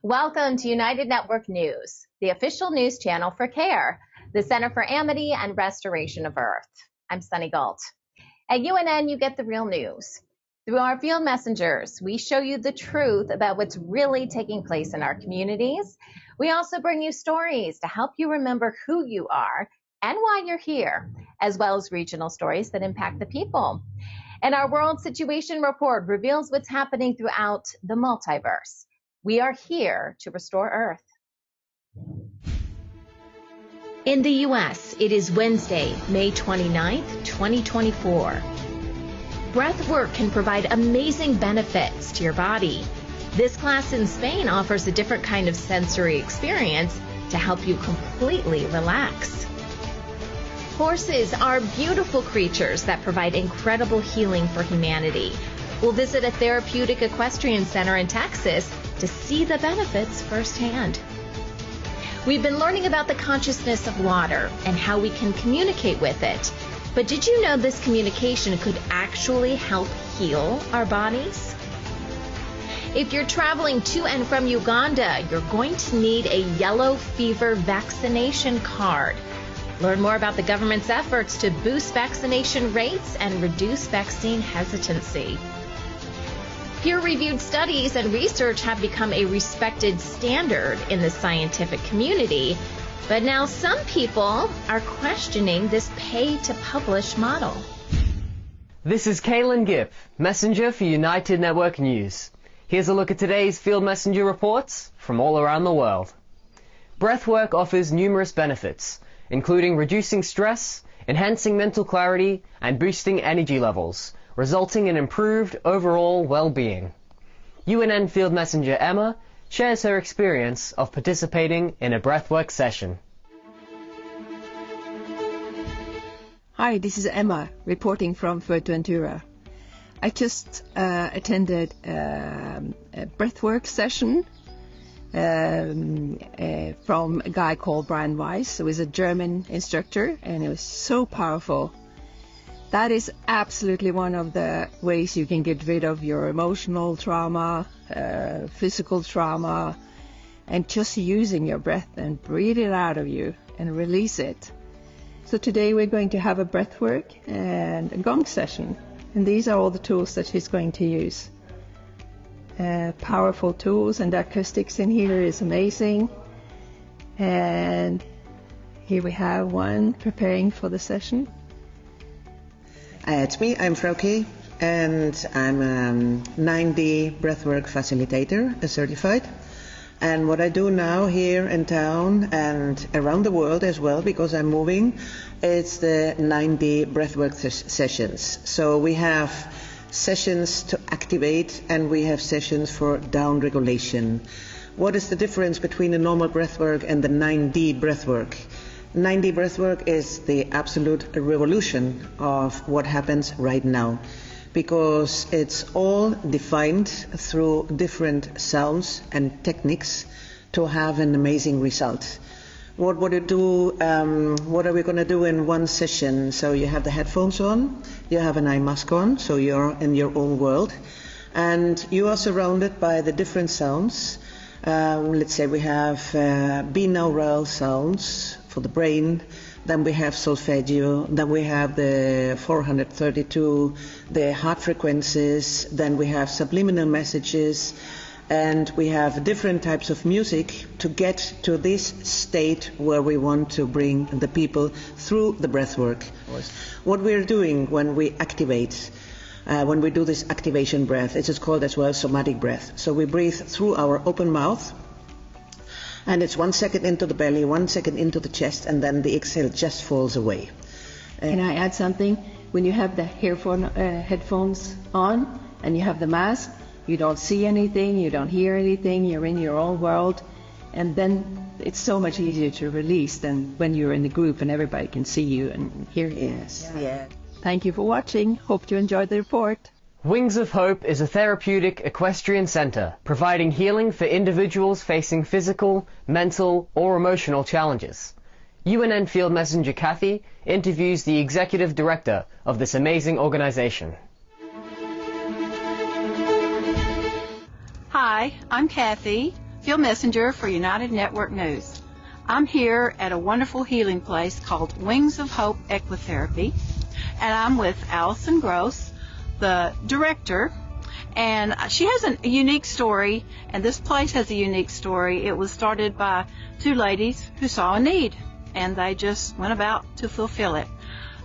Welcome to United Network News, the official news channel for CARE, the Center for Amity and Restoration of Earth. I'm Sunny Galt. At UNN, you get the real news. Through our field messengers, we show you the truth about what's really taking place in our communities. We also bring you stories to help you remember who you are and why you're here, as well as regional stories that impact the people. And our World Situation Report reveals what's happening throughout the multiverse. We are here to restore Earth. In the U.S., it is Wednesday, May 29th, 2024. Breathwork can provide amazing benefits to your body. This class in Spain offers a different kind of sensory experience to help you completely relax. Horses are beautiful creatures that provide incredible healing for humanity. We'll visit a therapeutic equestrian center in Texas to see the benefits firsthand. We've been learning about the consciousness of water and how we can communicate with it. But did you know this communication could actually help heal our bodies? If you're traveling to and from Uganda, you're going to need a yellow fever vaccination card. Learn more about the government's efforts to boost vaccination rates and reduce vaccine hesitancy. Peer-reviewed studies and research have become a respected standard in the scientific community, but now some people are questioning this pay-to-publish model. This is Calen Gipp, messenger for United Network News. Here's a look at today's field messenger reports from all around the world. Breathwork offers numerous benefits, including reducing stress, enhancing mental clarity, and boosting energy levels, resulting in improved overall well-being. UNN Field Messenger Emma shares her experience of participating in a breathwork session. Hi, this is Emma reporting from Fuerteventura. I just attended a breathwork session from a guy called Brian Weiss, who is a German instructor, and it was so powerful. That is absolutely one of the ways you can get rid of your emotional trauma, physical trauma, and just using your breath and breathe it out of you and release it. So today we're going to have a breathwork and a gong session, and these are all the tools that she's going to use. Powerful tools, and the acoustics in here is amazing. And here we have one preparing for the session. It's me, I'm Frauke, and I'm a 9D breathwork facilitator, certified. And what I do now here in town and around the world as well, because I'm moving, it's the 9D breathwork sessions. So we have sessions to activate and we have sessions for down regulation. What is the difference between the normal breathwork and the 9D breathwork? 9D breathwork is the absolute revolution of what happens right now, because it's all defined through different sounds and techniques to have an amazing result. What are we going to do in one session? So you have the headphones on, you have an eye mask on, so you're in your own world, and you are surrounded by the different sounds. Let's say we have binaural sounds for the brain, then we have solfeggio, then we have the 432, the heart frequencies, then we have subliminal messages, and we have different types of music to get to this state where we want to bring the people through the breathwork. What we're doing when we activate, when we do this activation breath, it is called as well somatic breath. So we breathe through our open mouth, and it's 1 second into the belly, 1 second into the chest, and then the exhale just falls away. Can I add something? When you have the headphones on and you have the mask, you don't see anything, you don't hear anything, you're in your own world, and then it's so much easier to release than when you're in the group and everybody can see you and hear you. Yes. Yeah. Thank you for watching. Hope you enjoyed the report. Wings of Hope is a therapeutic equestrian center providing healing for individuals facing physical, mental, or emotional challenges. UNN Field Messenger Kathy interviews the Executive Director of this amazing organization. Hi, I'm Kathy, Field Messenger for United Network News. I'm here at a wonderful healing place called Wings of Hope Equitherapy, and I'm with Allison Gross, the director, and she has a unique story, and this place has a unique story. It was started by two ladies who saw a need, and they just went about to fulfill it.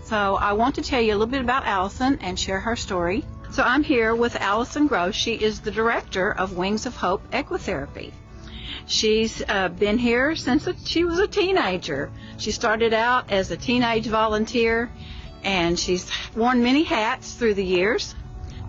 So I want to tell you a little bit about Allison and share her story. So I'm here with Allison Gross. She is the director of Wings of Hope Equitherapy. She's been here since she was a teenager. She started out as a teenage volunteer, and she's worn many hats through the years.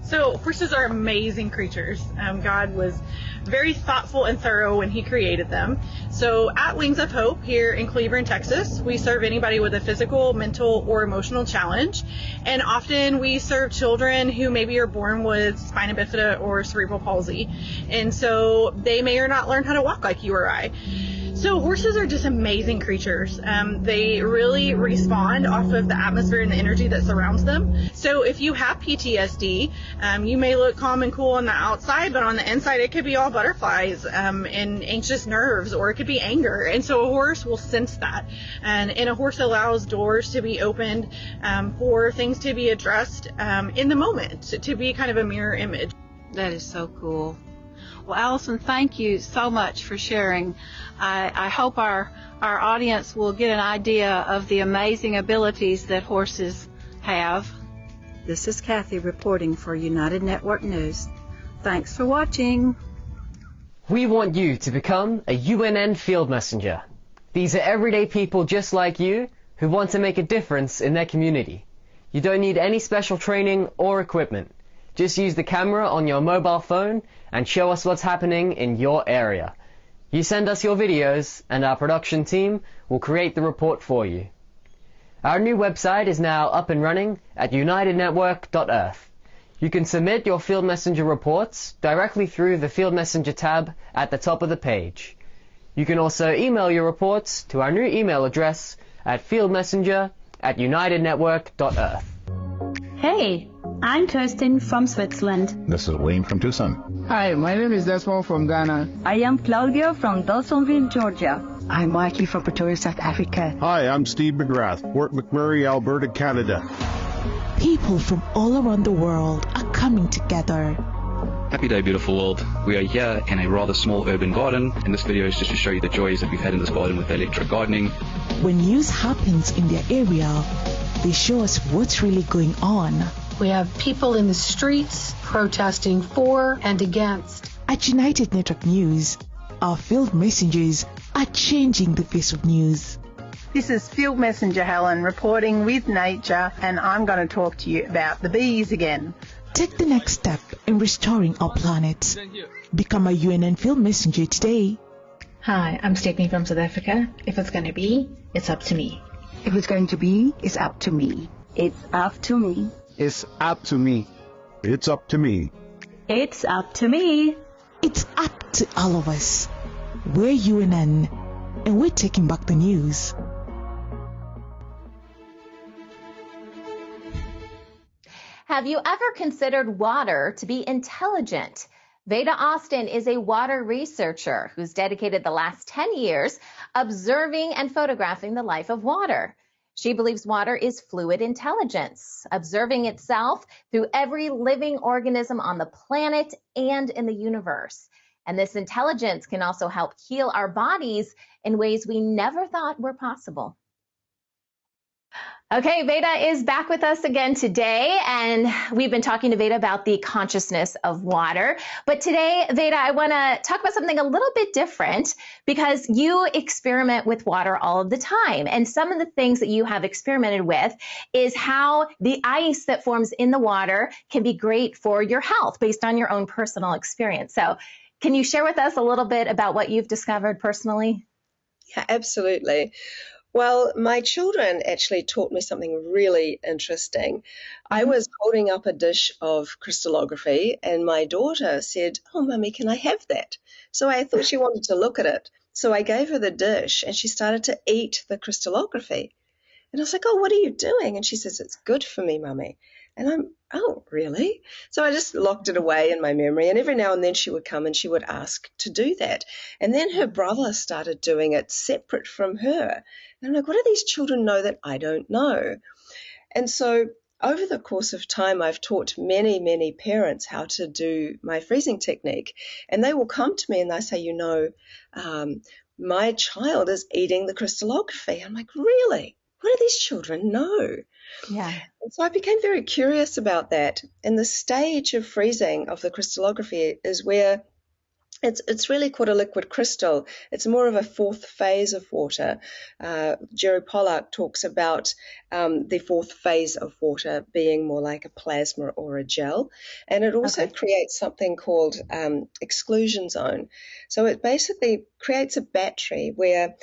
So horses are amazing creatures. God was very thoughtful and thorough when he created them. So at Wings of Hope here in Cleveland, Texas, we serve anybody with a physical, mental, or emotional challenge. And often we serve children who maybe are born with spina bifida or cerebral palsy. And so they may or not learn how to walk like you or I. So horses are just amazing creatures. They really respond off of the atmosphere and the energy that surrounds them. So if you have PTSD, you may look calm and cool on the outside, but on the inside it could be all butterflies and anxious nerves, or it could be anger. And so a horse will sense that. And a horse allows doors to be opened for things to be addressed in the moment, to be kind of a mirror image. That is so cool. Well, Allison, thank you so much for sharing. I hope our audience will get an idea of the amazing abilities that horses have. This is Kathy reporting for United Network News. Thanks for watching. We want you to become a UNN Field Messenger. These are everyday people just like you who want to make a difference in their community. You don't need any special training or equipment. Just use the camera on your mobile phone and show us what's happening in your area. You send us your videos and our production team will create the report for you. Our new website is now up and running at unitednetwork.earth. You can submit your Field Messenger reports directly through the Field Messenger tab at the top of the page. You can also email your reports to our new email address at fieldmessenger@unitednetwork.earth. Hey, I'm Kirsten from Switzerland. This is Wayne from Tucson. Hi, my name is Desmond from Ghana. I am Claudia from Dawsonville, Georgia. I'm Marky from Pretoria, South Africa. Hi, I'm Steve McGrath, Fort McMurray, Alberta, Canada. People from all around the world are coming together. Happy day, beautiful world. We are here in a rather small urban garden, and this video is just to show you the joys that we've had in this garden with electric gardening. When news happens in their area, they show us what's really going on. We have people in the streets protesting for and against. At United Network News, our field messengers are changing the face of news. This is Field Messenger Helen reporting with nature, and I'm going to talk to you about the bees again. Take the next step in restoring our planet. Become a UNN Field Messenger today. Hi, I'm Stephanie from South Africa. If it's going to be, it's up to me. If it's going to be, it's up to me. It's up to me. It's up to me. It's up to me. It's up to me. It's up to all of us. We're UNN, and we're taking back the news. Have you ever considered water to be intelligent? Veda Austin is a water researcher who's dedicated the last 10 years observing and photographing the life of water. She believes water is fluid intelligence, observing itself through every living organism on the planet and in the universe. And this intelligence can also help heal our bodies in ways we never thought were possible. Okay, Veda is back with us again today, and we've been talking to Veda about the consciousness of water. But today, Veda, I want to talk about something a little bit different because you experiment with water all of the time. And some of the things that you have experimented with is how the ice that forms in the water can be great for your health based on your own personal experience. So can you share with us a little bit about what you've discovered personally? Yeah, absolutely. Well, my children actually taught me something really interesting. I was holding up a dish of crystallography and my daughter said, "Oh, Mummy, can I have that?" So I thought she wanted to look at it. So I gave her the dish and she started to eat the crystallography. And I was like, oh, what are you doing? And she says, it's good for me, Mummy. And I'm, oh, really? So I just locked it away in my memory. And every now and then she would come and she would ask to do that. And then her brother started doing it separate from her. And I'm like, what do these children know that I don't know? And so over the course of time, I've taught many, many parents how to do my freezing technique. And they will come to me and they say, my child is eating the crystallography. I'm like, really? What do these children know? Yeah. And so I became very curious about that. And the stage of freezing of the crystallography is where it's really called a liquid crystal. It's more of a fourth phase of water. Jerry Pollack talks about the fourth phase of water being more like a plasma or a gel. And it also creates something called exclusion zone. So it basically creates a battery where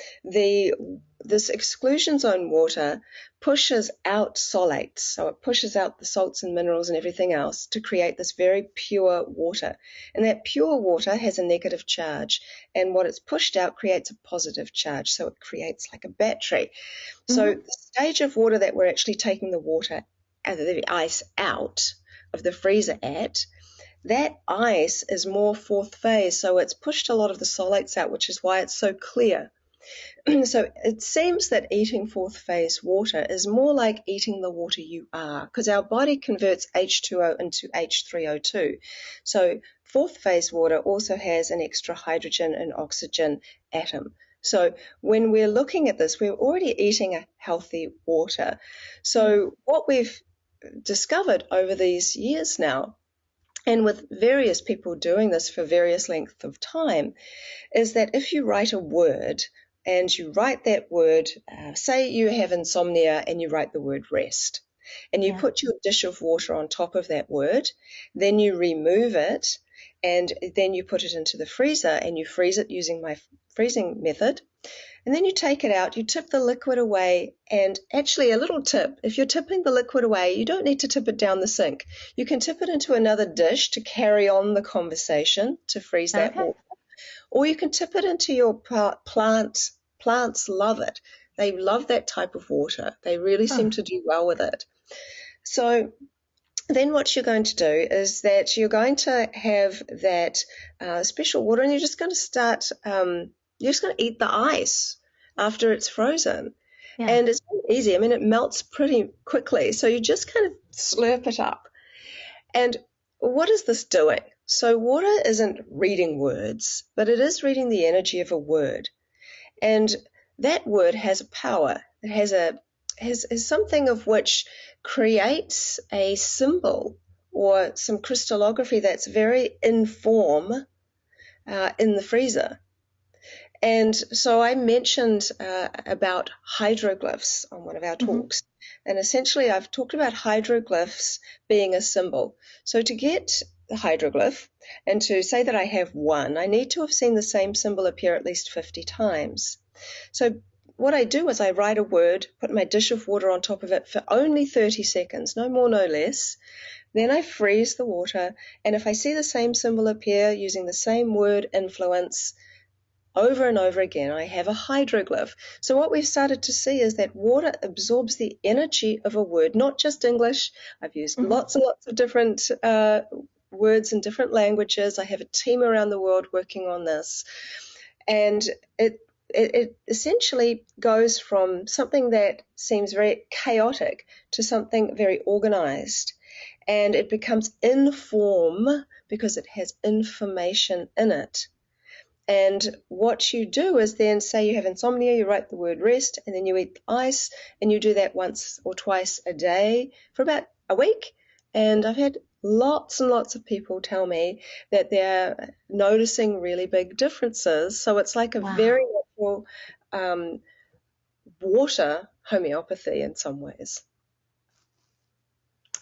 this exclusion zone water pushes out solates. So it pushes out the salts and minerals and everything else to create this very pure water. And that pure water has a negative charge. And what it's pushed out creates a positive charge. So it creates like a battery. Mm-hmm. So the stage of water that we're actually taking the ice out of the freezer at, that ice is more fourth phase. So it's pushed a lot of the solates out, which is why it's so clear. So it seems that eating fourth phase water is more like eating the water you are, because our body converts H2O into H3O2. So fourth phase water also has an extra hydrogen and oxygen atom. So when we're looking at this, we're already eating a healthy water. So what we've discovered over these years now, and with various people doing this for various lengths of time, is that if you write a word, and you write that word, say you have insomnia and you write the word rest, and you put your dish of water on top of that word, then you remove it, and then you put it into the freezer and you freeze it using my freezing method. And then you take it out, you tip the liquid away, and actually a little tip, if you're tipping the liquid away, you don't need to tip it down the sink. You can tip it into another dish to carry on the conversation, to freeze that water. Or you can tip it into your plants. Plants love it. They love that type of water. They really seem to do well with it. So then what you're going to do is that you're going to have that special water, and you're just going to start, you're just going to eat the ice after it's frozen. Yeah. And it's really easy. I mean, it melts pretty quickly. So you just kind of slurp it up. And what is this doing? So water isn't reading words, but it is reading the energy of a word. And that word has a power. It has something of which creates a symbol or some crystallography that's very in form in the freezer. And so I mentioned about hieroglyphs on one of our talks. And essentially I've talked about hieroglyphs being a symbol. So to get the hieroglyph and to say that I have one, I need to have seen the same symbol appear at least 50 times. So what I do is I write a word, put my dish of water on top of it for only 30 seconds, no more, no less. Then I freeze the water, and if I see the same symbol appear using the same word influence over and over again, I have a hieroglyph. So what we've started to see is that water absorbs the energy of a word, not just English. I've used lots and lots of different words in different languages. I have a team around the world working on this. And it essentially goes from something that seems very chaotic to something very organized. And it becomes in form because it has information in it. And what you do is then say you have insomnia, you write the word rest, and then you eat ice, and you do that once or twice a day for about a week. And I've had lots and lots of people tell me that they're noticing really big differences. So it's like a very natural water homeopathy in some ways.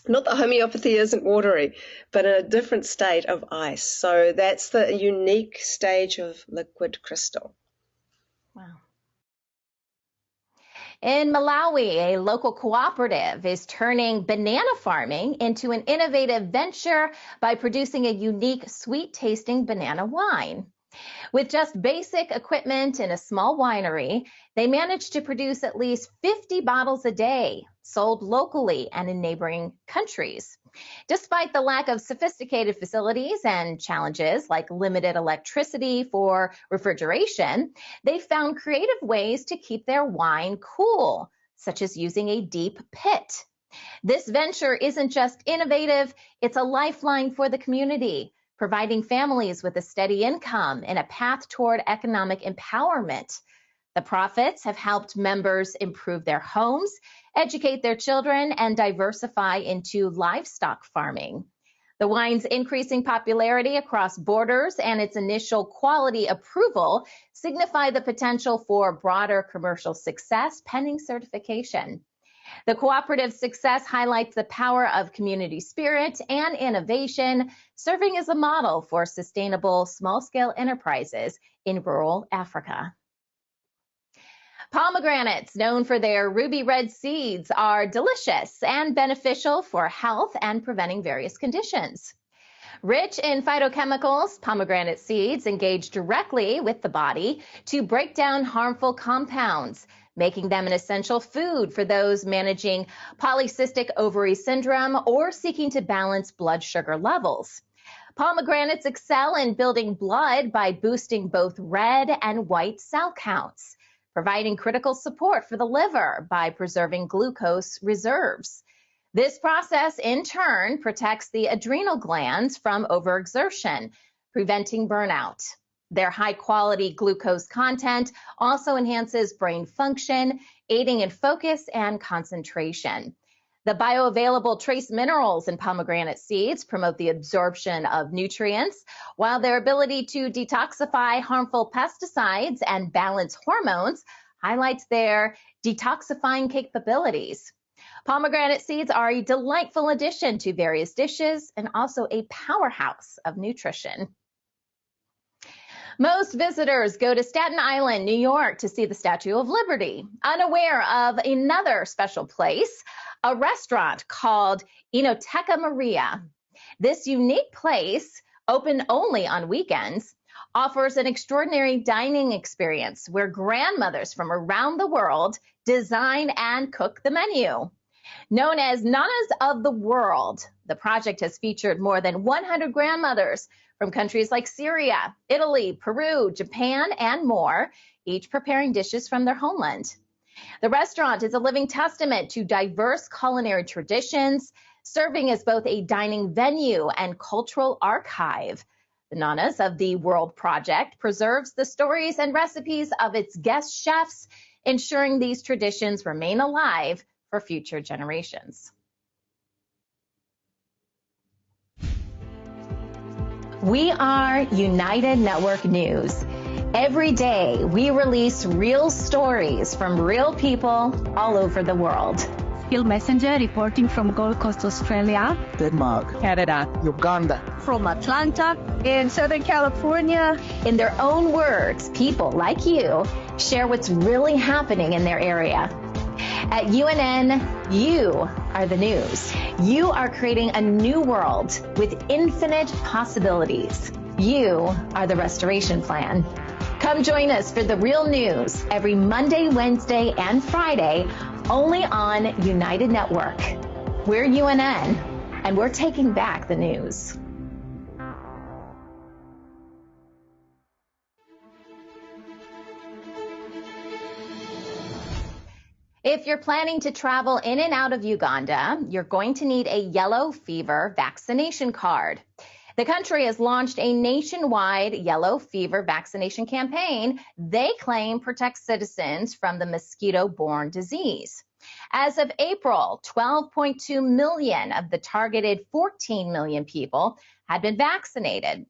Not that homeopathy isn't watery, but in a different state of ice. So that's the unique stage of liquid crystal. Wow. In Malawi, a local cooperative is turning banana farming into an innovative venture by producing a unique sweet-tasting banana wine. With just basic equipment in a small winery, they managed to produce at least 50 bottles a day, sold locally and in neighboring countries. Despite the lack of sophisticated facilities and challenges like limited electricity for refrigeration, they found creative ways to keep their wine cool, such as using a deep pit. This venture isn't just innovative, it's a lifeline for the community, providing families with a steady income and a path toward economic empowerment. The profits have helped members improve their homes, educate their children, and diversify into livestock farming. The wine's increasing popularity across borders and its initial quality approval signify the potential for broader commercial success pending certification. The cooperative success highlights the power of community spirit and innovation, serving as a model for sustainable small-scale enterprises in rural Africa. Pomegranates, known for their ruby red seeds, are delicious and beneficial for health and preventing various conditions. Rich in phytochemicals, pomegranate seeds engage directly with the body to break down harmful compounds, making them an essential food for those managing polycystic ovary syndrome or seeking to balance blood sugar levels. Pomegranates excel in building blood by boosting both red and white cell counts, providing critical support for the liver by preserving glucose reserves. This process, in turn, protects the adrenal glands from overexertion, preventing burnout. Their high-quality glucose content also enhances brain function, aiding in focus and concentration. The bioavailable trace minerals in pomegranate seeds promote the absorption of nutrients, while their ability to detoxify harmful pesticides and balance hormones highlights their detoxifying capabilities. Pomegranate seeds are a delightful addition to various dishes and also a powerhouse of nutrition. Most visitors go to Staten Island, New York to see the Statue of Liberty, unaware of another special place, a restaurant called Enoteca Maria. This unique place, open only on weekends, offers an extraordinary dining experience where grandmothers from around the world design and cook the menu. Known as Nanas of the World, the project has featured more than 100 grandmothers from countries like Syria, Italy, Peru, Japan, and more, each preparing dishes from their homeland. The restaurant is a living testament to diverse culinary traditions, serving as both a dining venue and cultural archive. The Nanas of the World project preserves the stories and recipes of its guest chefs, ensuring these traditions remain alive for future generations. We are United Network News. Every day, we release real stories from real people all over the world. Field Messenger reporting from Gold Coast, Australia, Denmark, Canada, Uganda, from Atlanta, in Southern California. In their own words, people like you share what's really happening in their area. At UNN, you are the news. You are creating a new world with infinite possibilities. You are the restoration plan. Come join us for the real news every Monday, Wednesday, and Friday, only on United Network. We're UNN, and we're taking back the news. If you're planning to travel in and out of Uganda, you're going to need a yellow fever vaccination card. The country has launched a nationwide yellow fever vaccination campaign they claim protects citizens from the mosquito-borne disease. As of April, 12.2 million of the targeted 14 million people had been vaccinated.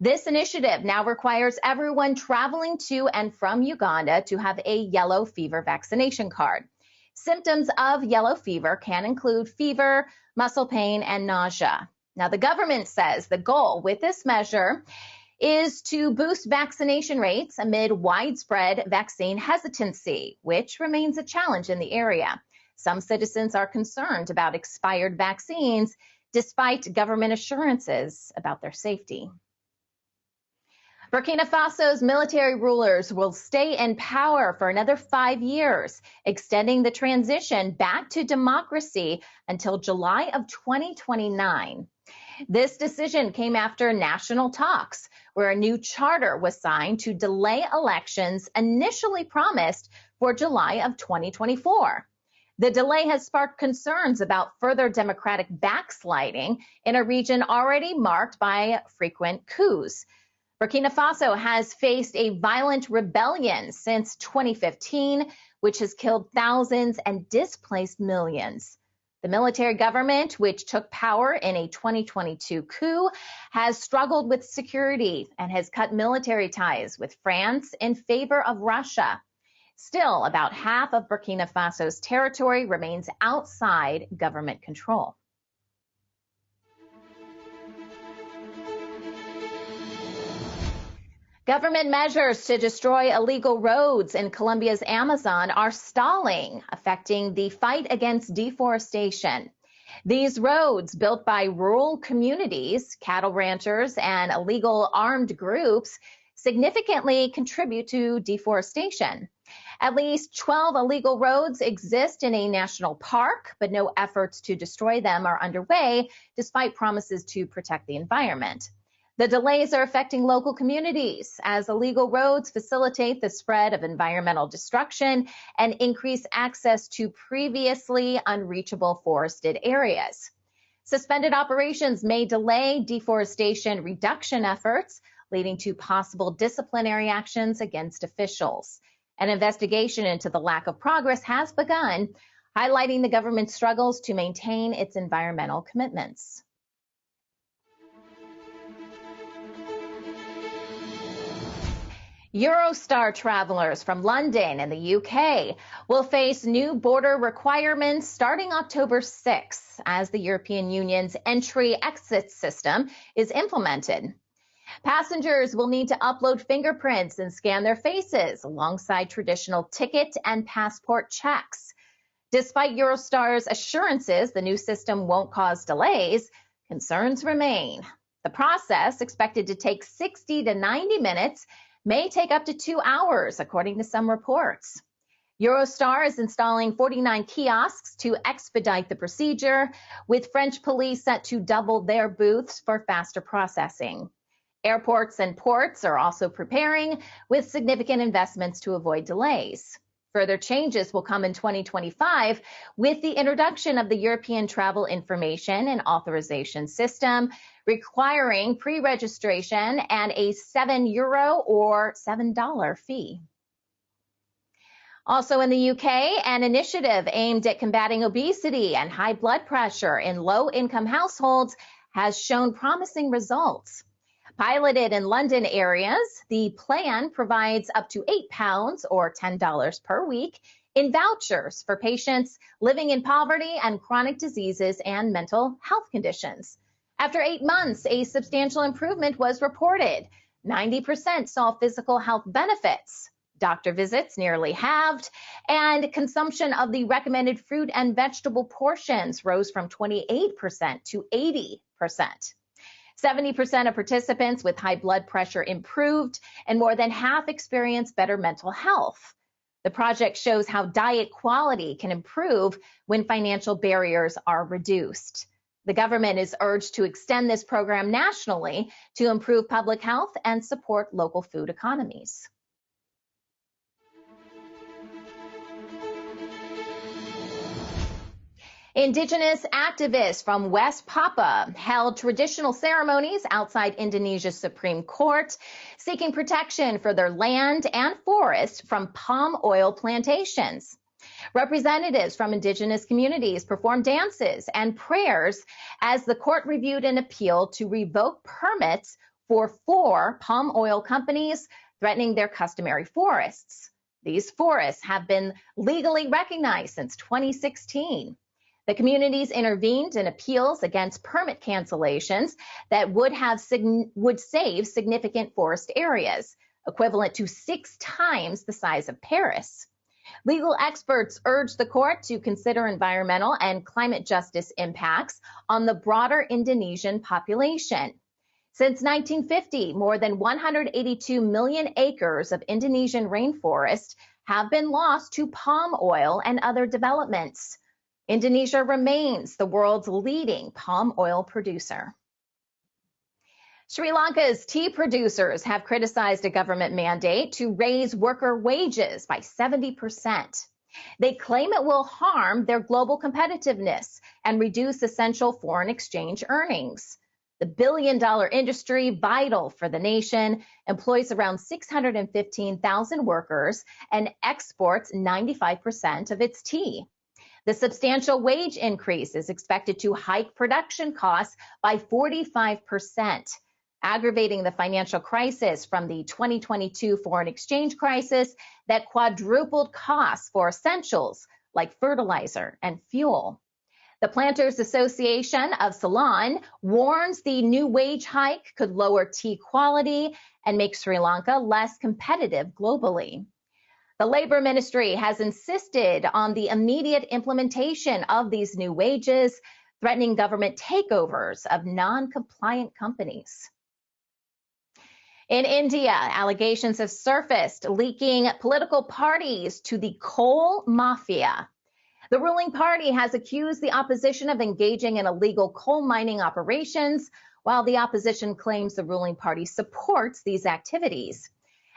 This initiative now requires everyone traveling to and from Uganda to have a yellow fever vaccination card. Symptoms of yellow fever can include fever, muscle pain, and nausea. Now, the government says the goal with this measure is to boost vaccination rates amid widespread vaccine hesitancy, which remains a challenge in the area. Some citizens are concerned about expired vaccines despite government assurances about their safety. Burkina Faso's military rulers will stay in power for another 5 years, extending the transition back to democracy until July of 2029. This decision came after national talks, where a new charter was signed to delay elections initially promised for July of 2024. The delay has sparked concerns about further democratic backsliding in a region already marked by frequent coups. Burkina Faso has faced a violent rebellion since 2015, which has killed thousands and displaced millions. The military government, which took power in a 2022 coup, has struggled with security and has cut military ties with France in favor of Russia. Still, about half of Burkina Faso's territory remains outside government control. Government measures to destroy illegal roads in Colombia's Amazon are stalling, affecting the fight against deforestation. These roads, built by rural communities, cattle ranchers, and illegal armed groups, significantly contribute to deforestation. At least 12 illegal roads exist in a national park, but no efforts to destroy them are underway, despite promises to protect the environment. The delays are affecting local communities as illegal roads facilitate the spread of environmental destruction and increase access to previously unreachable forested areas. Suspended operations may delay deforestation reduction efforts, leading to possible disciplinary actions against officials. An investigation into the lack of progress has begun, highlighting the government's struggles to maintain its environmental commitments. Eurostar travelers from London and the UK will face new border requirements starting October 6 as the European Union's entry-exit system is implemented. Passengers will need to upload fingerprints and scan their faces alongside traditional ticket and passport checks. Despite Eurostar's assurances the new system won't cause delays, concerns remain. The process, expected to take 60 to 90 minutes, may take up to 2 hours, according to some reports. Eurostar is installing 49 kiosks to expedite the procedure, with French police set to double their booths for faster processing. Airports and ports are also preparing, with significant investments to avoid delays. Further changes will come in 2025 with the introduction of the European Travel Information and Authorization System, requiring pre-registration and a €7 or $7 fee. Also in the UK, an initiative aimed at combating obesity and high blood pressure in low-income households has shown promising results. Piloted in London areas, the plan provides up to £8 or $10 per week in vouchers for patients living in poverty and chronic diseases and mental health conditions. After 8 months, a substantial improvement was reported. 90% saw physical health benefits. Doctor visits nearly halved, and consumption of the recommended fruit and vegetable portions rose from 28% to 80%. 70% of participants with high blood pressure improved, and more than half experienced better mental health. The project shows how diet quality can improve when financial barriers are reduced. The government is urged to extend this program nationally to improve public health and support local food economies. Indigenous activists from West Papua held traditional ceremonies outside Indonesia's Supreme Court, seeking protection for their land and forest from palm oil plantations. Representatives from indigenous communities performed dances and prayers as the court reviewed an appeal to revoke permits for 4 palm oil companies threatening their customary forests. These forests have been legally recognized since 2016. The communities intervened in appeals against permit cancellations that would save significant forest areas, equivalent to 6 times the size of Paris. Legal experts urged the court to consider environmental and climate justice impacts on the broader Indonesian population. Since 1950, more than 182 million acres of Indonesian rainforest have been lost to palm oil and other developments. Indonesia remains the world's leading palm oil producer. Sri Lanka's tea producers have criticized a government mandate to raise worker wages by 70%. They claim it will harm their global competitiveness and reduce essential foreign exchange earnings. The billion-dollar industry, vital for the nation, employs around 615,000 workers and exports 95% of its tea. The substantial wage increase is expected to hike production costs by 45%, aggravating the financial crisis from the 2022 foreign exchange crisis that quadrupled costs for essentials like fertilizer and fuel. The Planters Association of Ceylon warns the new wage hike could lower tea quality and make Sri Lanka less competitive globally. The Labor Ministry has insisted on the immediate implementation of these new wages, threatening government takeovers of non-compliant companies. In India, allegations have surfaced linking political parties to the coal mafia. The ruling party has accused the opposition of engaging in illegal coal mining operations, while the opposition claims the ruling party supports these activities.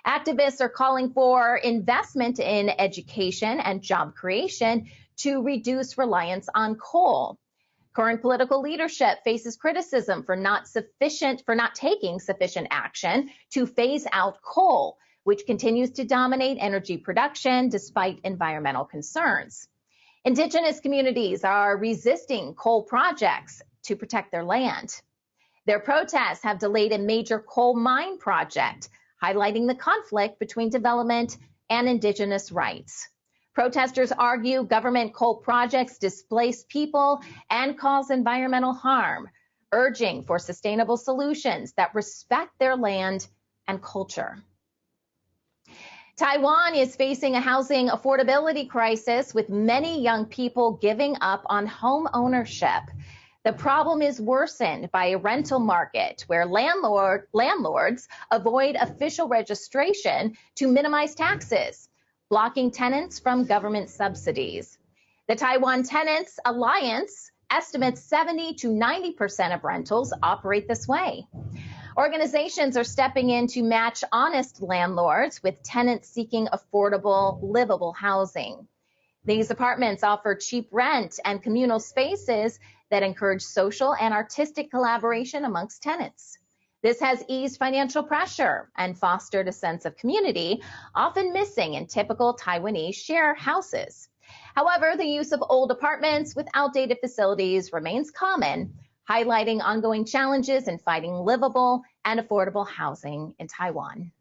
Activists are calling for investment in education and job creation to reduce reliance on coal. Current political leadership faces criticism for not taking sufficient action to phase out coal, which continues to dominate energy production despite environmental concerns. Indigenous communities are resisting coal projects to protect their land. Their protests have delayed a major coal mine project, highlighting the conflict between development and indigenous rights. Protesters argue government coal projects displace people and cause environmental harm, urging for sustainable solutions that respect their land and culture. Taiwan is facing a housing affordability crisis, with many young people giving up on home ownership. The problem is worsened by a rental market where landlords avoid official registration to minimize taxes, blocking tenants from government subsidies. The Taiwan Tenants Alliance estimates 70 to 90% of rentals operate this way. Organizations are stepping in to match honest landlords with tenants seeking affordable, livable housing. These apartments offer cheap rent and communal spaces that encourage social and artistic collaboration amongst tenants. This has eased financial pressure and fostered a sense of community, often missing in typical Taiwanese share houses. However, the use of old apartments with outdated facilities remains common, highlighting ongoing challenges in finding livable and affordable housing in Taiwan.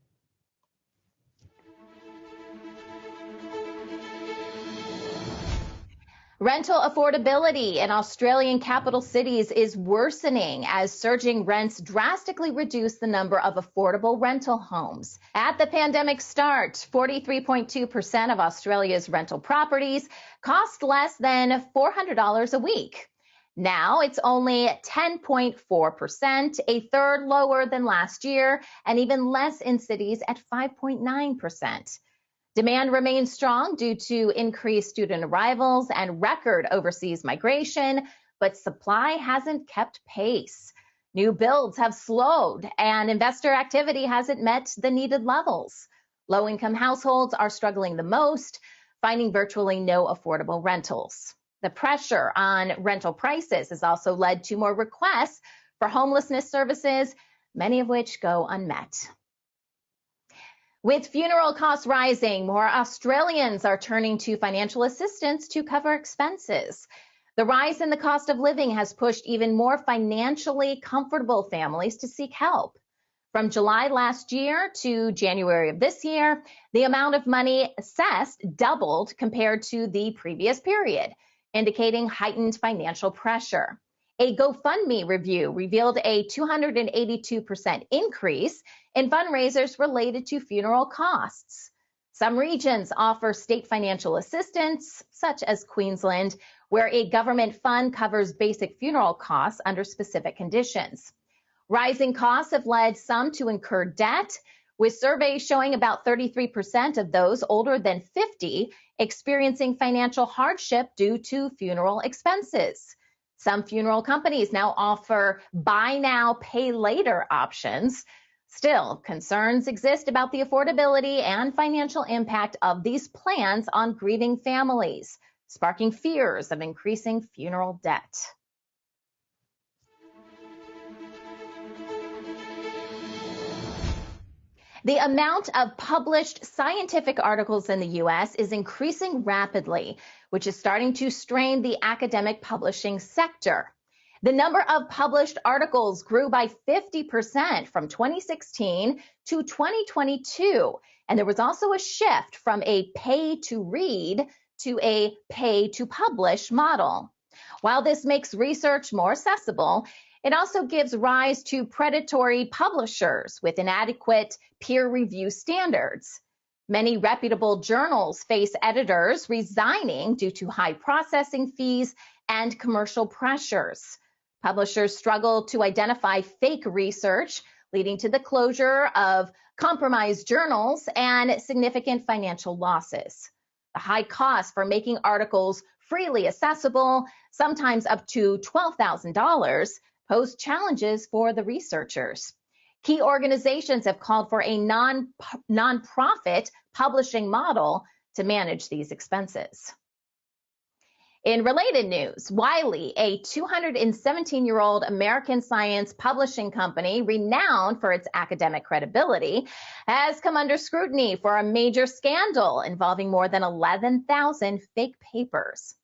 Rental affordability in Australian capital cities is worsening as surging rents drastically reduce the number of affordable rental homes. At the pandemic start, 43.2% of Australia's rental properties cost less than $400 a week. Now it's only 10.4%, a third lower than last year, and even less in cities at 5.9%. Demand remains strong due to increased student arrivals and record overseas migration, but supply hasn't kept pace. New builds have slowed, and investor activity hasn't met the needed levels. Low-income households are struggling the most, finding virtually no affordable rentals. The pressure on rental prices has also led to more requests for homelessness services, many of which go unmet. With funeral costs rising, more Australians are turning to financial assistance to cover expenses. The rise in the cost of living has pushed even more financially comfortable families to seek help. From July last year to January of this year, the amount of money assessed doubled compared to the previous period, indicating heightened financial pressure. A GoFundMe review revealed a 282% increase in fundraisers related to funeral costs. Some regions offer state financial assistance, such as Queensland, where a government fund covers basic funeral costs under specific conditions. Rising costs have led some to incur debt, with surveys showing about 33% of those older than 50 experiencing financial hardship due to funeral expenses. Some funeral companies now offer buy now, pay later options. Still, concerns exist about the affordability and financial impact of these plans on grieving families, sparking fears of increasing funeral debt. The amount of published scientific articles in the U.S. is increasing rapidly, which is starting to strain the academic publishing sector. The number of published articles grew by 50% from 2016 to 2022, and there was also a shift from a pay-to-read to a pay-to-publish model. While this makes research more accessible, it also gives rise to predatory publishers with inadequate peer review standards. Many reputable journals face editors resigning due to high processing fees and commercial pressures. Publishers struggle to identify fake research, leading to the closure of compromised journals and significant financial losses. The high cost for making articles freely accessible, sometimes up to $12,000, pose challenges for the researchers. Key organizations have called for a non-profit publishing model to manage these expenses. In related news, Wiley, a 217-year-old American science publishing company renowned for its academic credibility, has come under scrutiny for a major scandal involving more than 11,000 fake papers.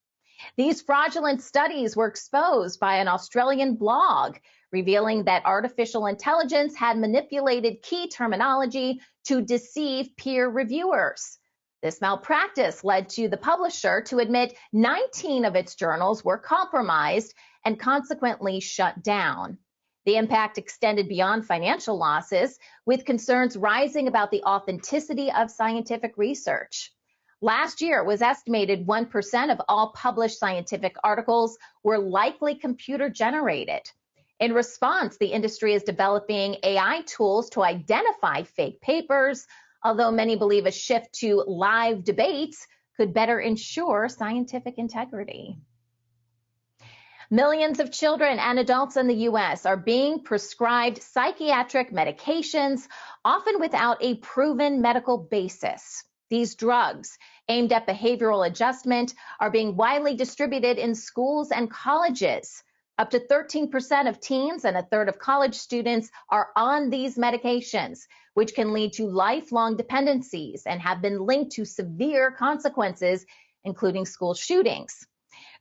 These fraudulent studies were exposed by an Australian blog, revealing that artificial intelligence had manipulated key terminology to deceive peer reviewers. This malpractice led to the publisher to admit 19 of its journals were compromised and consequently shut down. The impact extended beyond financial losses, with concerns rising about the authenticity of scientific research. Last year, it was estimated 1% of all published scientific articles were likely computer generated. In response, the industry is developing AI tools to identify fake papers, although many believe a shift to live debates could better ensure scientific integrity. Millions of children and adults in the U.S. are being prescribed psychiatric medications, often without a proven medical basis. These drugs, aimed at behavioral adjustment, are being widely distributed in schools and colleges. Up to 13% of teens and a third of college students are on these medications, which can lead to lifelong dependencies and have been linked to severe consequences, including school shootings.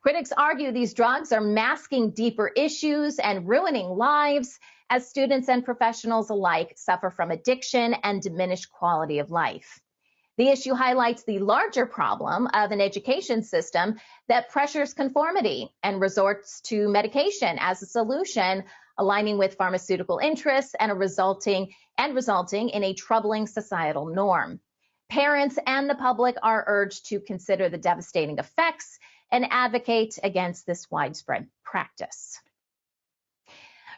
Critics argue these drugs are masking deeper issues and ruining lives, as students and professionals alike suffer from addiction and diminished quality of life. The issue highlights the larger problem of an education system that pressures conformity and resorts to medication as a solution, aligning with pharmaceutical interests and resulting in a troubling societal norm. Parents and the public are urged to consider the devastating effects and advocate against this widespread practice.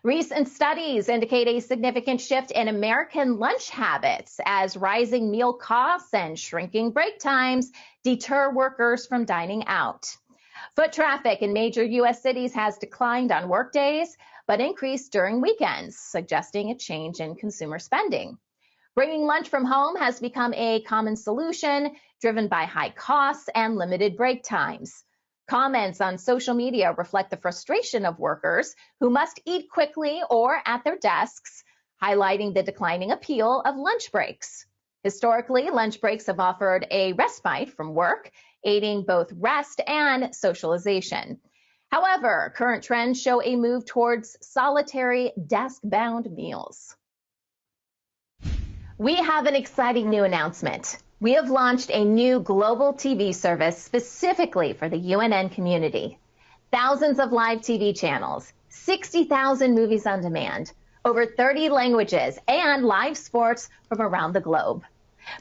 Recent studies indicate a significant shift in American lunch habits as rising meal costs and shrinking break times deter workers from dining out. Foot traffic in major U.S. cities has declined on workdays, but increased during weekends, suggesting a change in consumer spending. Bringing lunch from home has become a common solution, driven by high costs and limited break times. Comments on social media reflect the frustration of workers who must eat quickly or at their desks, highlighting the declining appeal of lunch breaks. Historically, lunch breaks have offered a respite from work, aiding both rest and socialization. However, current trends show a move towards solitary, desk-bound meals. We have an exciting new announcement. We have launched a new global TV service specifically for the UNN community. Thousands of live TV channels, 60,000 movies on demand, over 30 languages, and live sports from around the globe.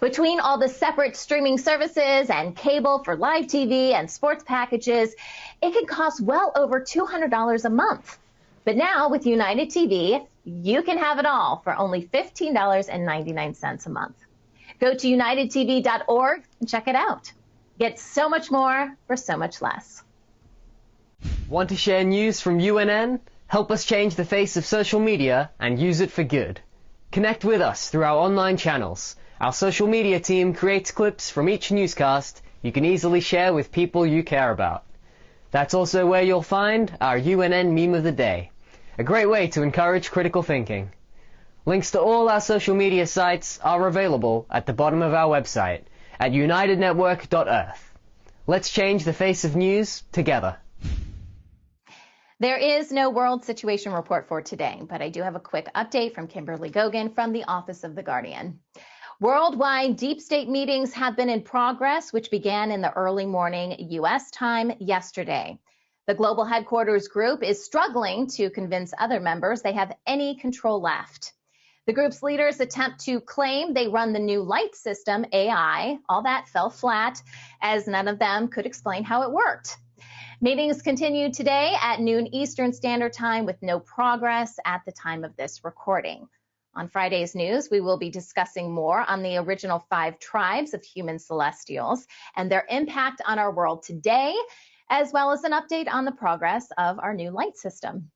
Between all the separate streaming services and cable for live TV and sports packages, it can cost well over $200 a month. But now with United TV, You can have it all for only $15.99 a month. Go to unitedtv.org and check it out. Get so much more for so much less. Want to share news from UNN? Help us change the face of social media and use it for good. Connect with us through our online channels. Our social media team creates clips from each newscast you can easily share with people you care about. That's also where you'll find our UNN Meme of the Day, a great way to encourage critical thinking. Links to all our social media sites are available at the bottom of our website at unitednetwork.earth. Let's change the face of news together. There is no world situation report for today, but I do have a quick update from Kimberly Gogan from the Office of the Guardian. Worldwide deep state meetings have been in progress, which began in the early morning U.S. time yesterday. The Global Headquarters Group is struggling to convince other members they have any control left. The group's leaders attempt to claim they run the new light system, AI. All that fell flat, as none of them could explain how it worked. Meetings continued today at noon Eastern Standard Time with no progress at the time of this recording. On Friday's news, we will be discussing more on the original 5 tribes of human celestials and their impact on our world today, as well as an update on the progress of our new light system.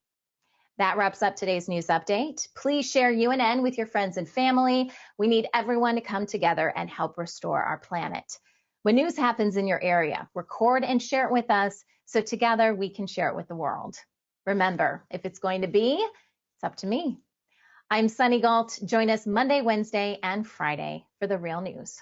That wraps up today's news update. Please share UNN with your friends and family. We need everyone to come together and help restore our planet. When news happens in your area, record and share it with us so together we can share it with the world. Remember, if it's going to be, it's up to me. I'm Sunny Galt. Join us Monday, Wednesday, and Friday for The Real News.